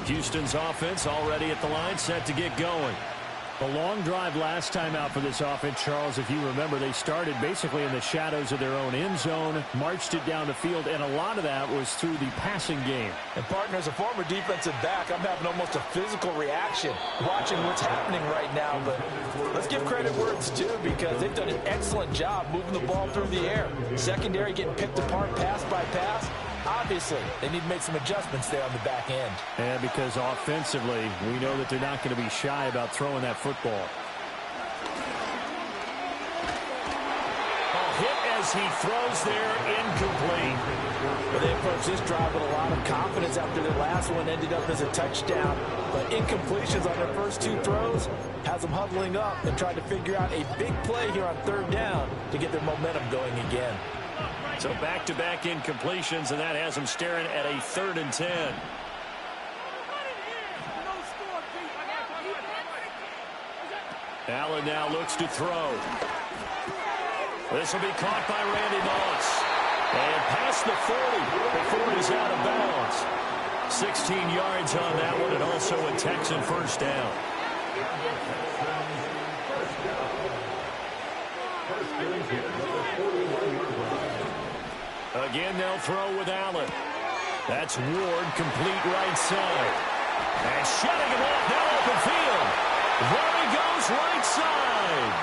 Houston's offense already at the line, set to get going. The long drive last time out for this offense, Charles, if you remember, they started basically in the shadows of their own end zone, marched it down the field, and a lot of that was through the passing game. And, partner, as a former defensive back, I'm having almost a physical reaction watching what's happening right now. But let's give credit where it's due, because they've done an excellent job moving the ball through the air. Secondary getting picked apart pass by pass. Obviously, they need to make some adjustments there on the back end. And because offensively, we know that they're not going to be shy about throwing that football. Hit as he throws there, incomplete. Well, they approach this drive with a lot of confidence after their last one ended up as a touchdown. But incompletions on their first two throws has them huddling up and trying to figure out a big play here on third down to get their momentum going again. So back-to-back incompletions, and that has them staring at a 3rd and 10. Allen now looks to throw. This will be caught by Randy Moss. And past the 40 before he's out of bounds. 16 yards on that one, and also a Texan first down. Again, they'll throw with Allen. That's Ward, complete right side. And shutting him off, now open field. There he goes, right side.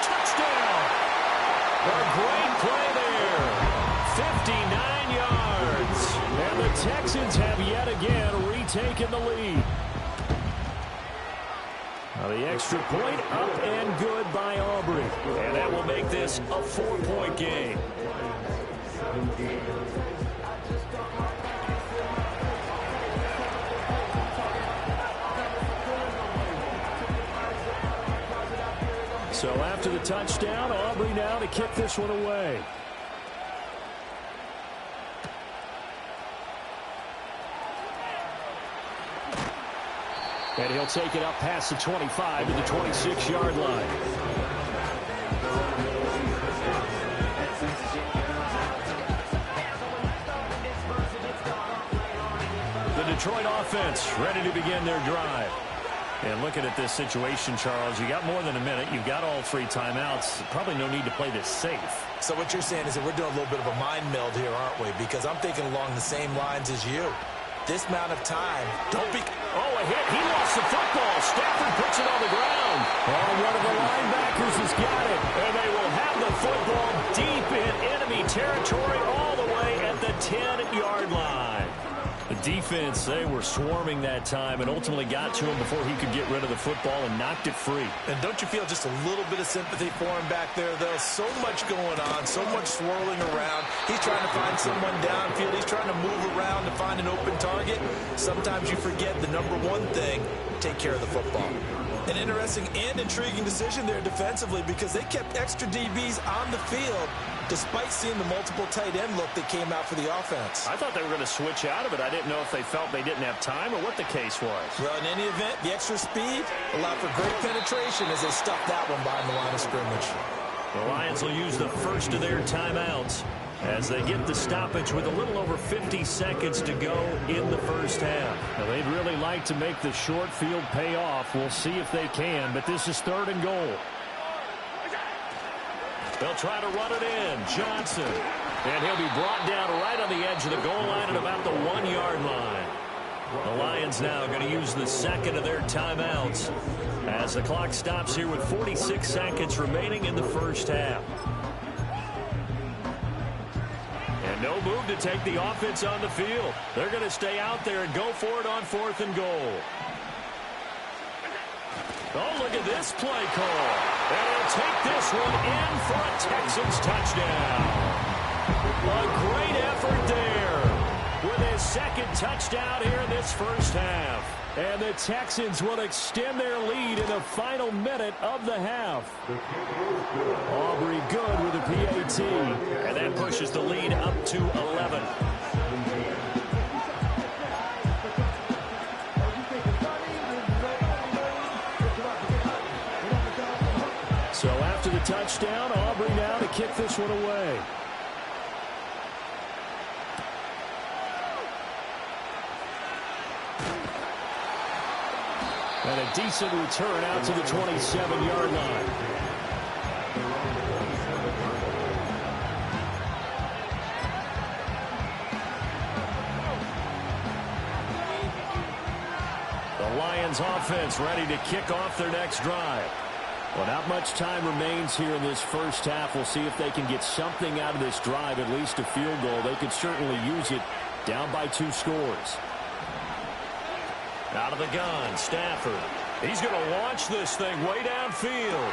Touchdown. A great play there. 59 yards. And the Texans have yet again retaken the lead. Now the extra point up and good by Aubrey. And that will make this a 4-point game. So after the touchdown, Aubrey now to kick this one away. And he'll take it up past the 25 to the 26-yard line. The Detroit offense ready to begin their drive. And looking at this situation, Charles, you got more than a minute. You've got all 3 timeouts. Probably no need to play this safe. So what you're saying is that we're doing a little bit of a mind meld here, aren't we? Because I'm thinking along the same lines as you. This amount of time, don't be... Oh, a hit. He lost the football. Stafford puts it on the ground. Oh, one of the linebackers has got it. And they will have the football deep in enemy territory all the way at the 10-yard line. The defense, they were swarming that time and ultimately got to him before he could get rid of the football and knocked it free. And don't you feel just a little bit of sympathy for him back there, though? So much going on, so much swirling around. He's trying to find someone downfield. He's trying to move around to find an open target. Sometimes you forget the number one thing, take care of the football. An interesting and intriguing decision there defensively, because they kept extra DBs on the field despite seeing the multiple tight end look that came out for the offense. I thought they were going to switch out of it. I didn't know if they felt they didn't have time or what the case was. Well, in any event, the extra speed allowed for great penetration as they stuffed that one behind the line of scrimmage. The Lions will use the first of their timeouts as they get the stoppage with a little over 50 seconds to go in the first half. Now, they'd really like to make the short field pay off. We'll see if they can, but this is 3rd and goal. They'll try to run it in. Johnson. And he'll be brought down right on the edge of the goal line at about the 1-yard line. The Lions now going to use the second of their timeouts as the clock stops here with 46 seconds remaining in the first half. And no move to take the offense on the field. They're going to stay out there and go for it on 4th and goal. Oh, look at this play call. And he'll take this one in for a Texans touchdown. A great effort there with his second touchdown here in this first half. And the Texans will extend their lead in the final minute of the half. Aubrey good with a PAT. And that pushes the lead up to 11. So after the touchdown, Aubrey now to kick this one away. And a decent return out to the 27-yard line. The Lions offense ready to kick off their next drive. Well, not much time remains here in this first half. We'll see if they can get something out of this drive, at least a field goal. They could certainly use it down by 2 scores. Out of the gun, Stafford. He's going to launch this thing way downfield.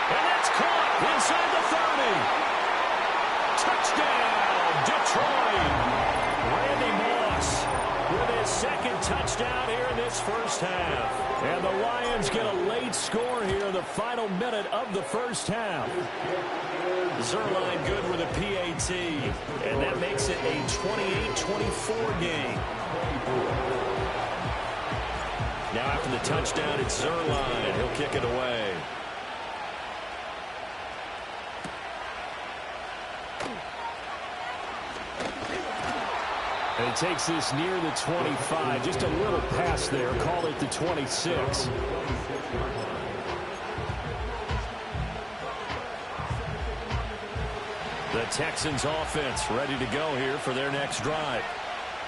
And it's caught inside the 30. Touchdown, Detroit. Randy Moss with his second touchdown here in this first half. And the Lions get a late score here in the final minute of the first half. Zuerlein good with a PAT. And that makes it a 28-24 game. Now after the touchdown, it's Zuerlein. He'll kick it away. And he takes this near the 25. Just a little pass there. Call it the 26. The Texans offense ready to go here for their next drive.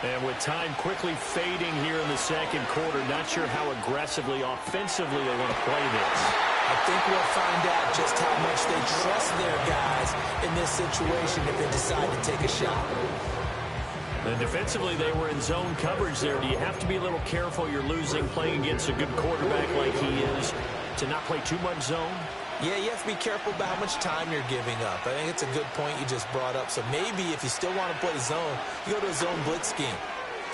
And with time quickly fading here in the second quarter, not sure how aggressively, offensively they want to play this. I think we'll find out just how much they trust their guys in this situation if they decide to take a shot. And defensively, they were in zone coverage there. Do you have to be a little careful? You're losing playing against a good quarterback like he is to not play too much zone? Yeah, you have to be careful about how much time you're giving up. I think it's a good point you just brought up. So maybe if you still want to play zone, you go to a zone blitz scheme.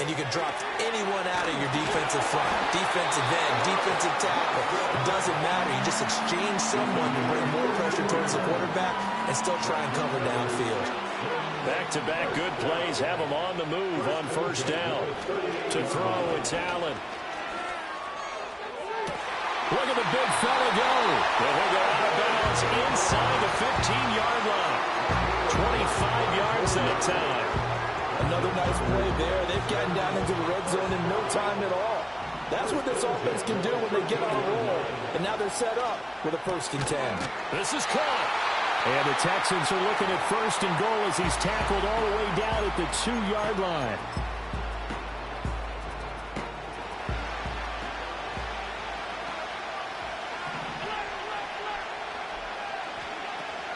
And you can drop anyone out of your defensive front, defensive end, defensive tackle. It doesn't matter. You just exchange someone to bring more pressure towards the quarterback and still try and cover downfield. Back-to-back good plays have him on the move on first down. To throw, it's Allen. Look at the big fella go. And he'll go out of bounds inside the 15-yard line. 25 yards that time. Another nice play there. They've gotten down into the red zone in no time at all. That's what this offense can do when they get on a roll. And now they're set up with a 1st and 10. This is caught. And the Texans are looking at 1st and goal as he's tackled all the way down at the 2-yard line.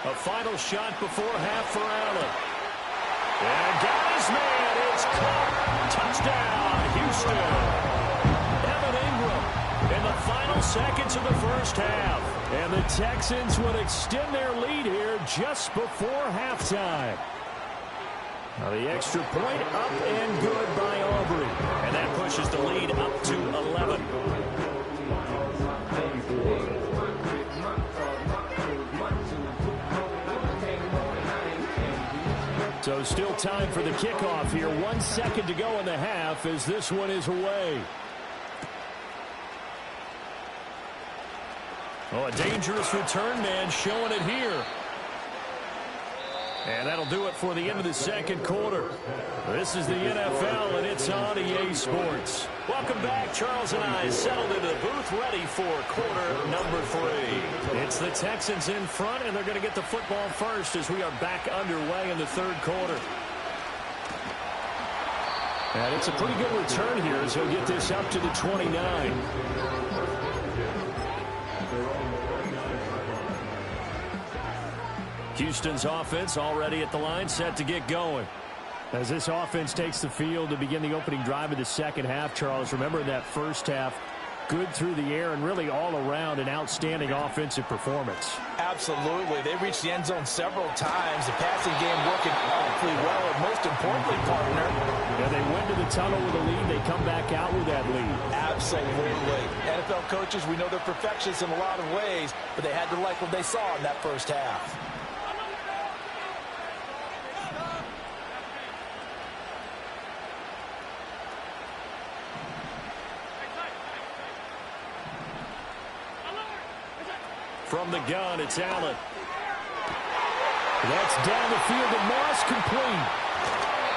A final shot before half for Allen. And got his man. It's caught. Touchdown, Houston. Evan Ingram in the final seconds of the first half. And the Texans would extend their lead here just before halftime. Now the extra point up and good by Aubrey. And that pushes the lead up to 11. So still time for the kickoff here. 1 second to go in the half as this one is away. Oh, a dangerous return man showing it here. And that'll do it for the end of the second quarter. This is the NFL, and it's on EA Sports. Welcome back. Charles and I settled into the booth ready for quarter number 3. It's the Texans in front, and they're going to get the football first as we are back underway in the third quarter. And it's a pretty good return here as he'll get this up to the 29. Houston's offense already at the line, set to get going. As this offense takes the field to begin the opening drive of the second half, Charles, remember in that first half, good through the air and really all around an outstanding offensive performance. Absolutely. They reached the end zone several times. The passing game working awfully well, and most importantly, partner. Yeah, they went to the tunnel with a lead. They come back out with that lead. Absolutely. NFL coaches, we know they're perfectionists in a lot of ways, but they had to like what they saw in that first half. From the gun, it's Allen. That's down the field to Moss, complete.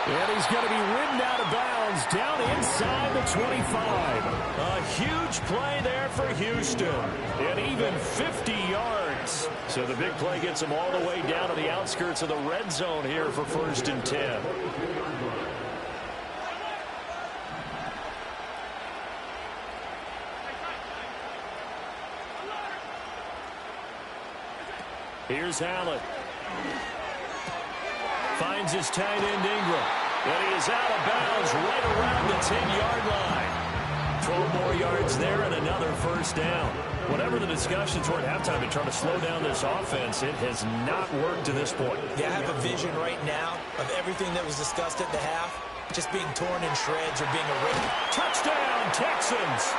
And he's going to be ridden out of bounds down inside the 25. A huge play there for Houston. And even 50 yards. So the big play gets them all the way down to the outskirts of the red zone here for 1st and 10. Here's Allen. Finds his tight end Ingram. And he is out of bounds right around the 10-yard line. 12 more yards there and another 1st down. Whatever the discussions were at halftime in trying to slow down this offense, it has not worked to this point. Yeah, I have a vision right now of everything that was discussed at the half just being torn in shreds or being erased. Touchdown, Texans!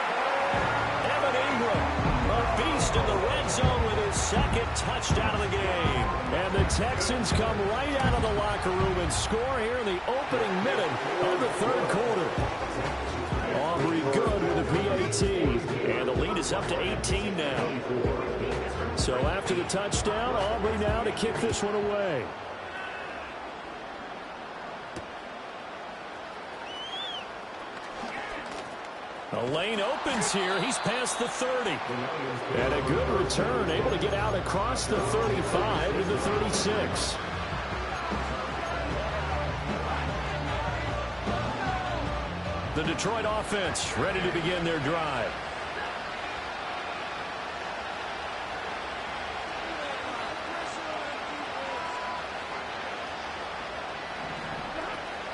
Evan Ingram, a beast in the red zone with his 2nd touchdown of the game. And the Texans come right out of the locker room and score here in the opening minute of the 3rd quarter. Aubrey good with the PAT. And the lead is up to 18 now. So after the touchdown, Aubrey now to kick this one away. The lane opens here. He's past the 30. And a good return, able to get out across the 35 to the 36. The Detroit offense ready to begin their drive.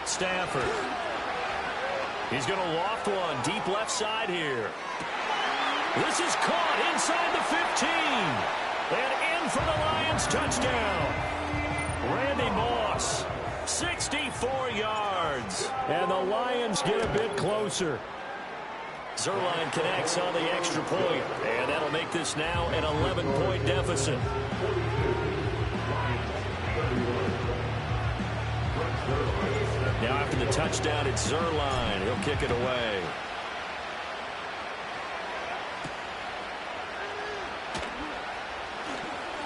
Stafford. He's going to loft one deep left side here. This is caught inside the 15. And in for the Lions touchdown. Randy Moss, 64 yards. And the Lions get a bit closer. Zuerlein connects on the extra point. And that'll make this now an 11-point deficit. Now after the touchdown, it's Zuerlein. He'll kick it away.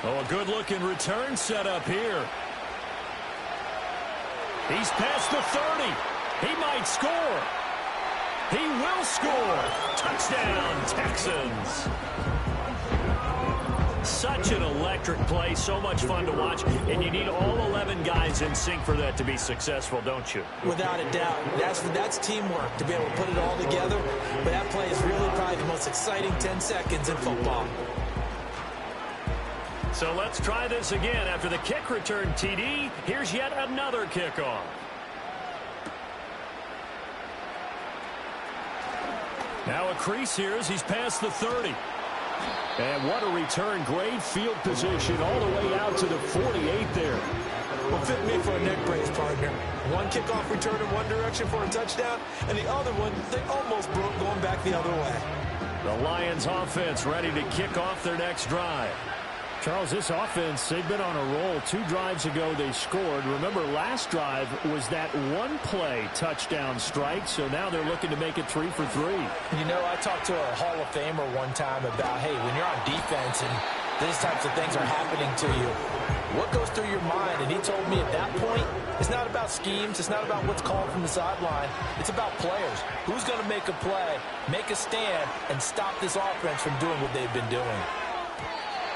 Oh, a good-looking return set up here. He's past the 30. He might score. He will score. Touchdown, Texans. Such an electric play, so much fun to watch, and you need all 11 guys in sync for that to be successful, don't you? Without a doubt. That's teamwork to be able to put it all together, but that play is really probably the most exciting 10 seconds in football. So let's try this again. After the kick return TD, here's yet another kickoff. Now a crease here as he's past the 30. And what a return. Great field position all the way out to the 48 there. Well, fit me for a neck brace, partner. One kickoff return in one direction for a touchdown, and the other one, they almost broke going back the other way. The Lions offense ready to kick off their next drive. Charles, this offense, they've been on a roll. 2 drives ago, they scored. Remember, last drive was that one-play touchdown strike, so now they're looking to make it 3 for 3. You know, I talked to a Hall of Famer one time about, hey, when you're on defense and these types of things are happening to you, what goes through your mind? And he told me at that point, it's not about schemes. It's not about what's called from the sideline. It's about players. Who's going to make a play, make a stand, and stop this offense from doing what they've been doing?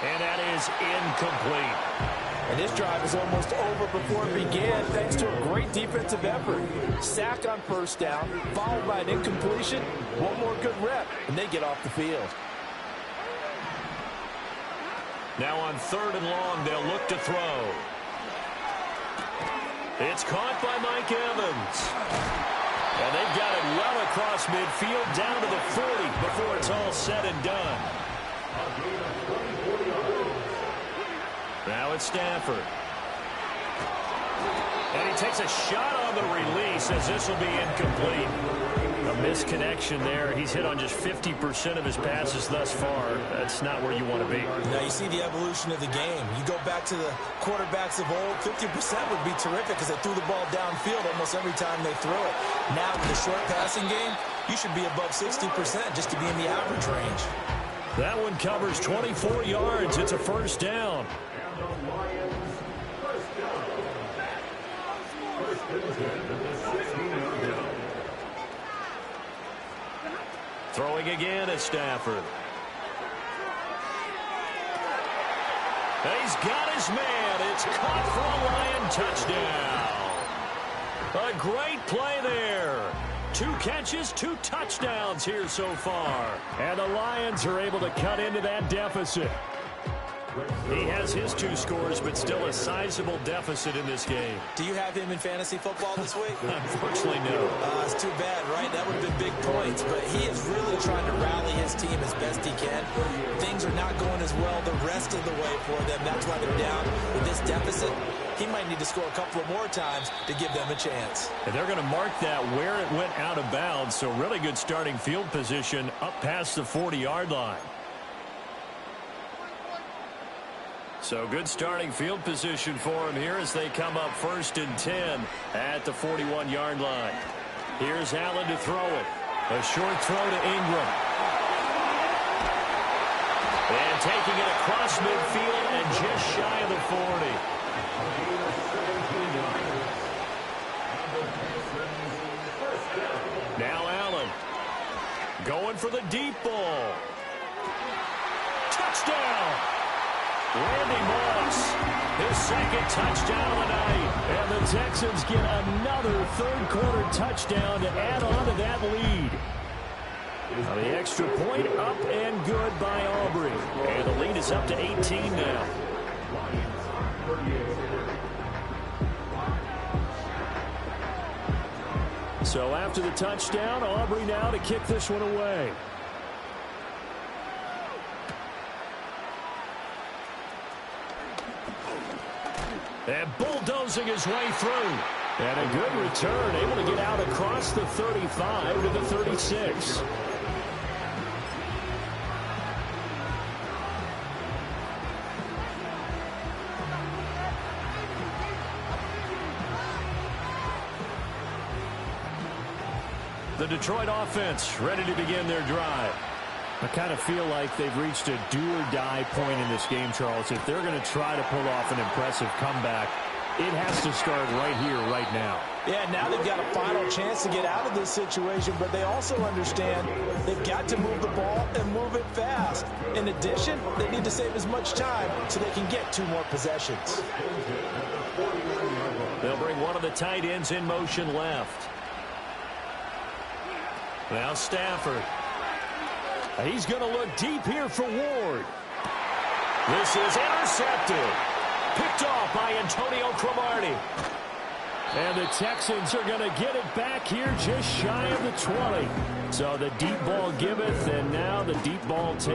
And that is incomplete. And this drive is almost over before it began thanks to a great defensive effort. Sack on 1st down, followed by an incompletion. One more good rep, and they get off the field. Now on 3rd and long, they'll look to throw. It's caught by Mike Evans. And they've got it well across midfield down to the 40 before it's all said and done. Now it's Stafford. And he takes a shot on the release as this will be incomplete. A misconnection there. He's hit on just 50% of his passes thus far. That's not where you want to be. Now you see the evolution of the game. You go back to the quarterbacks of old, 50% would be terrific because they threw the ball downfield almost every time they throw it. Now with the short passing game, you should be above 60% just to be in the average range. That one covers 24 yards. It's a 1st down. Throwing again is Stafford. He's got his man. It's caught for a Lion touchdown. A great play there. 2 catches, 2 touchdowns here so far. And the Lions are able to cut into that deficit. He has his 2 scores, but still a sizable deficit in this game. Do you have him in fantasy football this week? Unfortunately, no. It's too bad, right? That would have been big points, but he is really trying to rally his team as best he can. Things are not going as well the rest of the way for them. That's why they're down. With this deficit, he might need to score a couple of more times to give them a chance. And they're going to mark that where it went out of bounds, so really good starting field position up past the 40-yard line. So good starting field position for him here as they come up 1st and 10 at the 41-yard line. Here's Allen to throw it. A short throw to Ingram. And taking it across midfield and just shy of the 40. Now Allen going for the deep ball. Touchdown! Randy Moss, his 2nd touchdown of the night. And the Texans get another 3rd-quarter touchdown to add on to that lead. Now the extra point up and good by Aubrey. And the lead is up to 18 now. So after the touchdown, Aubrey now to kick this one away. And bulldozing his way through. And a good return, able to get out across the 35 to the 36. The Detroit offense ready to begin their drive. I kind of feel like they've reached a do-or-die point in this game, Charles. If they're going to try to pull off an impressive comeback, it has to start right here, right now. Yeah, now they've got a final chance to get out of this situation, but they also understand they've got to move the ball and move it fast. In addition, they need to save as much time so they can get 2 more possessions. They'll bring one of the tight ends in motion left. Now Stafford. He's going to look deep here for Ward. This is intercepted. Picked off by Antonio Cromartie. And the Texans are going to get it back here just shy of the 20. So the deep ball giveth, and now the deep ball takes.